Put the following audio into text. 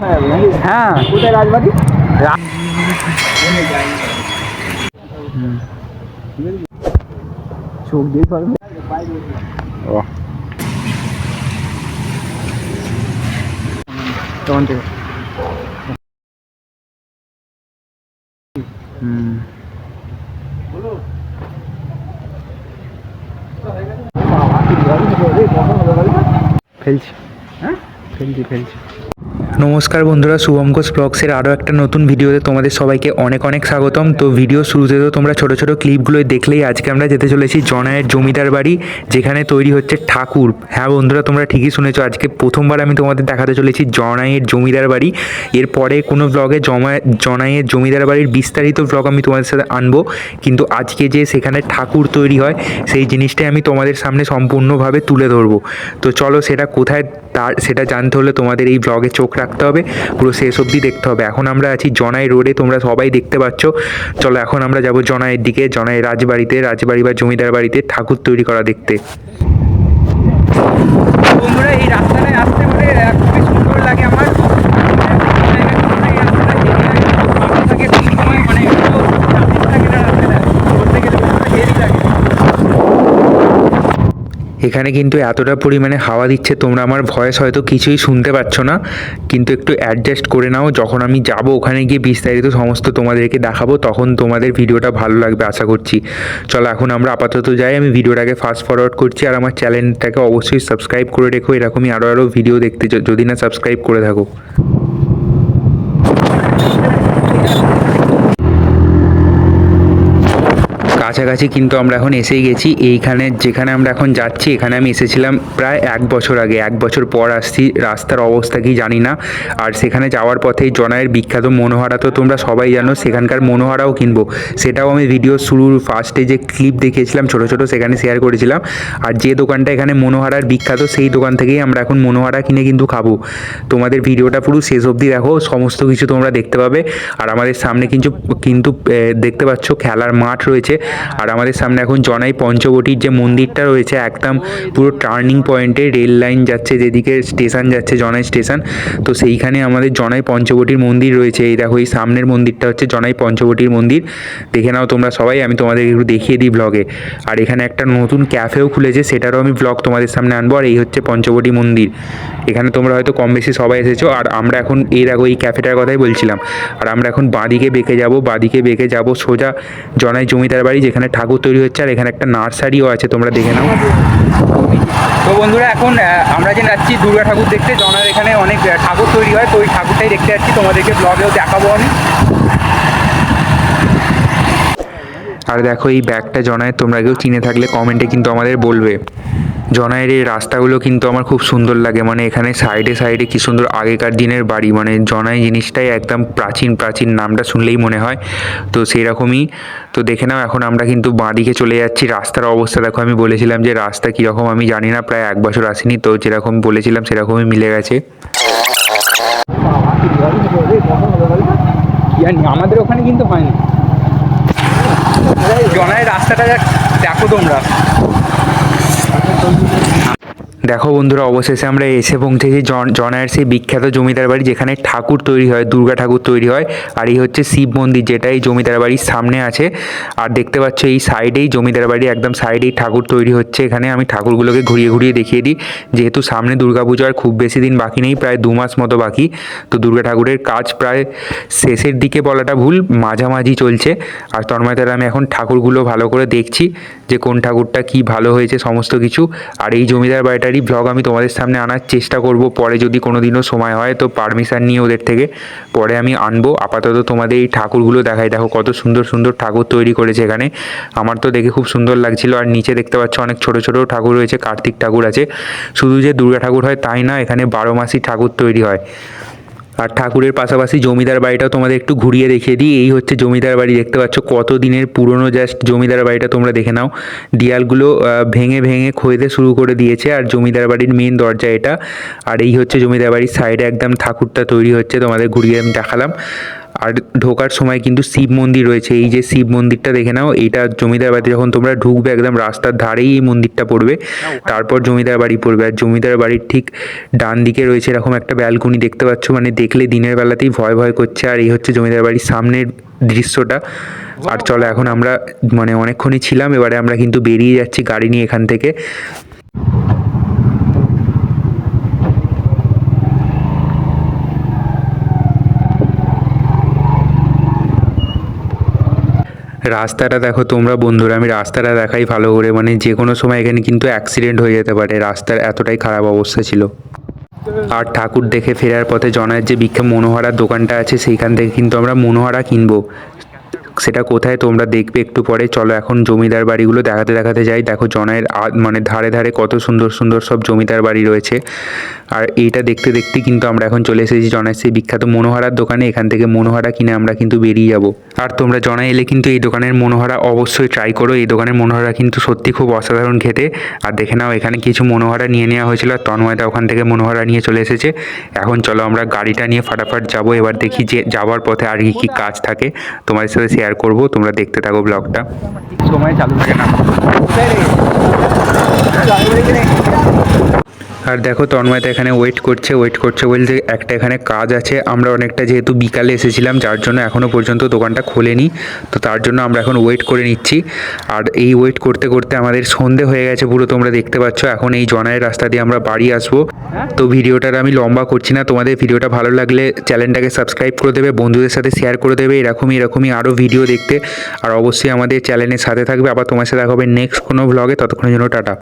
হ্যাঁ কোথায় রাজবাড়ি? চোখ দিয়ে পারবে ও তখন থেকে ফেলছি হ্যাঁ ফেলছি। নমস্কার বন্ধুরা, শুভম ঘোষ ব্লগসের আরও একটা নতুন ভিডিওতে তোমাদের সবাইকে অনেক অনেক স্বাগতম। তো ভিডিও শুরুতে তো তোমরা ছোটো ছোটো ক্লিপগুলো দেখলেই আজকে আমরা যেতে চলেছি জনায়ের জমিদার বাড়ি, যেখানে তৈরি হচ্ছে ঠাকুর। হ্যাঁ বন্ধুরা, তোমরা ঠিকই শুনেছো, আজকে প্রথমবার আমি তোমাদের দেখাতে চলেছি জনায়ের জমিদার বাড়ি। এরপরে কোনো ব্লগে জনায়ের জমিদার বাড়ির বিস্তারিত ব্লগ আমি তোমাদের সাথে আনবো, কিন্তু আজকে যে সেখানে ঠাকুর তৈরি হয় সেই জিনিসটাই আমি তোমাদের সামনে সম্পূর্ণভাবে তুলে ধরবো। তো চলো, সেটা কোথায় সেটা জানতে হলে তোমাদের এই ব্লগে চোখ রাখতে হবে, পুরো শেষ অবধি দেখতে হবে। এখন আমরা আছি জনাই রোডে, তোমরা সবাই দেখতে পাচ্ছ। চলো এখন আমরা যাব জনাইয়ের দিকে, জনাইয়ের রাজবাড়ি বা জমিদার বাড়িতে ঠাকুর তৈরি করা দেখতে। বন্ধুরা, এই রাস্তাটায় আসতে মানে খুবই সুন্দর লাগে আমার। এখানে কিন্তু এতটা পরিমাণে হাওয়া দিচ্ছে, তোমরা আমার ভয়েস হয়তো কিছুই শুনতে পাচ্ছ না, কিন্তু একটু অ্যাডজাস্ট করে নাও। যখন আমি যাব ওখানে গিয়ে বিস্তারিত সমস্ত তোমাদেরকে দেখাবো, তখন তোমাদের ভিডিওটা ভালো লাগবে আশা করছি। চলো এখন আমরা আপাতত যাই, আমি ভিডিওটাকে ফাস্ট ফরওয়ার্ড করছি। আর আমার চ্যানেলটাকে অবশ্যই সাবস্ক্রাইব করে রেখো, এরকমই আরও ভিডিও দেখতে যদি না সাবস্ক্রাইব করে থাকো। কাছাকাছি কিন্তু আমরা এখন এসেই গেছি। এইখানে যেখানে আমরা এখন যাচ্ছি, এখানে আমি এসেছিলাম প্রায় 1 বছর আগে। 1 বছর পর আসছি, রাস্তার অবস্থা কি জানি না। আর সেখানে যাওয়ার পথেই জনায়ের বিখ্যাত মনোহারা তো তোমরা সবাই জানো, সেখানকার মনোহারাও কিনবো। সেটাও আমি ভিডিও শুরুর ফার্স্টে যে ক্লিপ দেখিয়েছিলাম ছোটো ছোটো, সেখানে শেয়ার করেছিলাম। আর যে দোকানটা এখানে মনোহারার বিখ্যাত, সেই দোকান থেকেই আমরা এখন মনোহারা কিনে কিন্তু খাবো। তোমাদের ভিডিওটা পুরো শেষ অবধি দেখো, সমস্ত কিছু তোমরা দেখতে পাবে। আর আমাদের সামনে কিন্তু দেখতে পাচ্ছ খেলার মাঠ রয়েছে। আর আমাদের সামনে এখন জনাই পঞ্চবটির যে মন্দিরটা রয়েছে, একদম পুরো টার্নিং পয়েন্টে রেল লাইন যাচ্ছে, যেদিকে স্টেশন যাচ্ছে জনাই স্টেশন, তো সেইখানে আমাদের জনাই পঞ্চবটির মন্দির রয়েছে। এই দেখো, এই সামনের মন্দিরটা হচ্ছে জনাই পঞ্চবটির মন্দির। দেখে নাও তোমরা সবাই, আমি তোমাদের একটু দেখিয়ে দিই ব্লগে। আর এখানে একটা নতুন ক্যাফেও খুলেছে, সেটারও আমি ব্লগ তোমাদের সামনে আনবো। আর এই হচ্ছে পঞ্চবটি মন্দির। এখানে তোমরা হয়তো কম বেশি সবাই এসেছো। আর আমরা এখন দেখো এই ক্যাফেটার কথাই বলছিলাম। আর আমরা এখন বাঁদিকে বেঁকে যাব সোজা জনাই জমিদার বাড়ি, যেখানে ঠাকুর তৈরি হচ্ছে। আর এখানে একটা নার্সারিও আছে, তোমরা দেখে নাও। তো বন্ধুরা, এখন আমরা যে যাচ্ছি দুর্গা ঠাকুর দেখতে। জনার এখানে অনেক ঠাকুর তৈরি হয়, তো ওই ঠাকুরটাই দেখতে যাচ্ছি, তোমাদেরকে ব্লগেও দেখাবো আমি। আর দেখো এই ব্যাগটা জনায়ের, তোমরা কেউ চিনে থাকলে কমেন্টে কিন্তু আমাদের বলবে। জনায়ের এই রাস্তাগুলো কিন্তু আমার খুব সুন্দর লাগে, মানে এখানে সাইডে সাইডে কি সুন্দর আগেকার দিনের বাড়ি, মানে জনাই জিনিসটাই একদম প্রাচীন, নামটা শুনলেই মনে হয়। তো সেই রকমই। তো দেখে নাও, এখন আমরা কিন্তু বাঁদিকে চলে যাচ্ছি। রাস্তার অবস্থা দেখো, আমি বলেছিলাম যে রাস্তা কীরকম আমি জানি না, প্রায় 1 বছর আসিনি, তো যেরকম বলেছিলাম সেরকমই মিলে গেছে। আমাদের ওখানে কিন্তু হয় না। জনাই রাস্তাটা দেখো তোমরা। দেখো বন্ধুরা, অবশেষে আমরা এসে পৌঁছেছি জনায়ের সেই বিখ্যাত জমিদার বাড়ি, যেখানে ঠাকুর তৈরি হয়, দুর্গা ঠাকুর তৈরি হয়। আর এই হচ্ছে শিব মন্দির, যেটা এই জমিদার বাড়ির সামনে আছে। আর দেখতে পাচ্ছ এই সাইডেই জমিদার বাড়ি, একদম সাইডেই ঠাকুর তৈরি হচ্ছে। এখানে আমি ঠাকুরগুলোকে ঘুরিয়ে দেখিয়ে দিই, যেহেতু সামনে দুর্গাপুজো আর খুব বেশি দিন বাকি নেই, প্রায় 2 মাস মতো বাকি। তো দুর্গা ঠাকুরের কাজ প্রায় শেষের দিকে বলাটা ভুল, মাঝামাঝি চলছে। আর তন্ময়তারা আমি এখন ঠাকুরগুলো ভালো করে দেখছি, যে কোন ঠাকুরটা কি ভালো হয়েছে সমস্ত কিছু। আর এই জমিদার বাড়িটারই ব্লগ আমি তোমাদের সামনে আনার চেষ্টা করব, পরে যদি কোনো দিনও সময় হয়, তো পারমিশন নিয়ে ওদের থেকে পরে আমি আনবো। আপাতত তোমাদের এই ঠাকুরগুলো দেখাই। দেখো কত সুন্দর সুন্দর ঠাকুর তৈরি করেছে এখানে, আমার তো দেখে খুব সুন্দর লাগছিল। আর নিচে দেখতে পাচ্ছ অনেক ছোট ছোট ঠাকুর রয়েছে, কার্তিক ঠাকুর আছে। শুধু যে দুর্গা ঠাকুর হয় তাই না, এখানে 12 মাসই ঠাকুর তৈরি হয়। আর ঠাকুরের পাশাপাশি জমিদার বাড়িটাও তোমাদের একটু ঘুরিয়ে দেখিয়ে দিই। এই হচ্ছে জমিদার বাড়ি, দেখতে পাচ্ছ কত দিনের পুরনো, জাস্ট জমিদার বাড়িটা তোমরা দেখে নাও। দেয়ালগুলো ভেঙে ক্ষইতে শুরু করে দিয়েছে। আর জমিদার বাড়ির মেন দরজা এটা। আর এই হচ্ছে জমিদার বাড়ির সাইডে একদম ঠাকুরটা তৈরি হচ্ছে, তোমাদের ঘুরিয়ে আমি দেখালাম। আর ঢোকার সময় কিন্তু শিব মন্দির রয়েছে, এই যে শিব মন্দিরটা দেখে নাও, এইটা জমিদার বাড়িতে যখন তোমরা ঢুকবে একদম রাস্তার ধারেই এই মন্দিরটা পড়বে, তারপর জমিদার বাড়ি পড়বে। আর জমিদার বাড়ির ঠিক ডান দিকে রয়েছে এরকম একটা ব্যালকনি দেখতে পাচ্ছ, মানে দেখলে দিনের বেলাতেই ভয় ভয় করছে। আর এই হচ্ছে জমিদার বাড়ির সামনের দৃশ্যটা। আর চলো এখন আমরা মানে অনেকক্ষণই ছিলাম, এবারে আমরা কিন্তু বেরিয়ে যাচ্ছি গাড়ি নিয়ে এখান থেকে। রাস্তাটা দেখো তোমরা বন্ধুরা, আমি রাস্তাটা দেখাই ভালো করে, মানে যে কোনো সময় এখানে কিন্তু অ্যাক্সিডেন্ট হয়ে যেতে পারে, রাস্তার এতটাই খারাপ অবস্থা ছিল। আর ঠাকুর দেখে ফেরার পথে জনায়ের যে বিখ্যাত মনোহরার দোকানটা আছে সেইখান থেকে কিন্তু আমরা মনোহরা কিনবো। সেটা কোথায় তোমরা দেখবে একটু পরে। চলো এখন জমিদার বাড়িগুলো দেখাতে দেখাতে যাই। দেখো জনায়ের মানে ধারে ধারে কত সুন্দর সুন্দর সব জমিদার বাড়ি রয়েছে। আর এইটা দেখতে দেখতে কিন্তু আমরা এখন চলে এসেছি জনায়ের সেই বিখ্যাত মনোহরার দোকানে। এখান থেকে মনোহরা কিনে আমরা কিন্তু বেরিয়ে যাব। আর তোমরা জনায় এলে কিন্তু এই দোকানের মনোহরা অবশ্যই ট্রাই করো। এই দোকানের মনোহরা কিন্তু সত্যি খুব অসাধারণ খেতে। আর দেখে নাও এখানে কিছু মনোহরা নিয়ে নেওয়া হয়েছিল, আর তন্ময়দা ওখান থেকে মনোহরা নিয়ে চলে এসেছে। এখন চলো আমরা গাড়িটা নিয়ে ফাটাফাট যাবো। এবার দেখি যে যাওয়ার পথে আর কি কাজ থাকে তোমাদের সাথে শেয়ার করব, তোমরা দেখতে থাকো ব্লগটা। সময় চালু থাকে না। আর দেখো তন্ময়দা এখানে ওয়েট করছে বলতে একটা এখানে কাজ আছে। আমরা অনেকটা যেহেতু বিকালে এসেছিলাম যার জন্য এখনও পর্যন্ত দোকানটা খোলেনি, তো তার জন্য আমরা এখন ওয়েট করে নিচ্ছি। আর এই ওয়েট করতে করতে আমাদের সন্ধে হয়ে গেছে পুরো, তোমরা দেখতে পাচ্ছ। এখন এই জনায়ের রাস্তা দিয়ে আমরা বাড়ি আসবো। তো ভিডিওটার আমি লম্বা করছি না, তোমাদের ভিডিওটা ভালো লাগলে চ্যানেলটাকে সাবস্ক্রাইব করে দেবে, বন্ধুদের সাথে শেয়ার করে দেবে এরকমই আরও ভিডিও দেখতে। আর অবশ্যই আমাদের চ্যানেলের সাথে থাকবে। আবার তোমার সাথে দেখা হবে নেক্সট কোনো ভ্লগে, ততক্ষণের জন্য টাটা।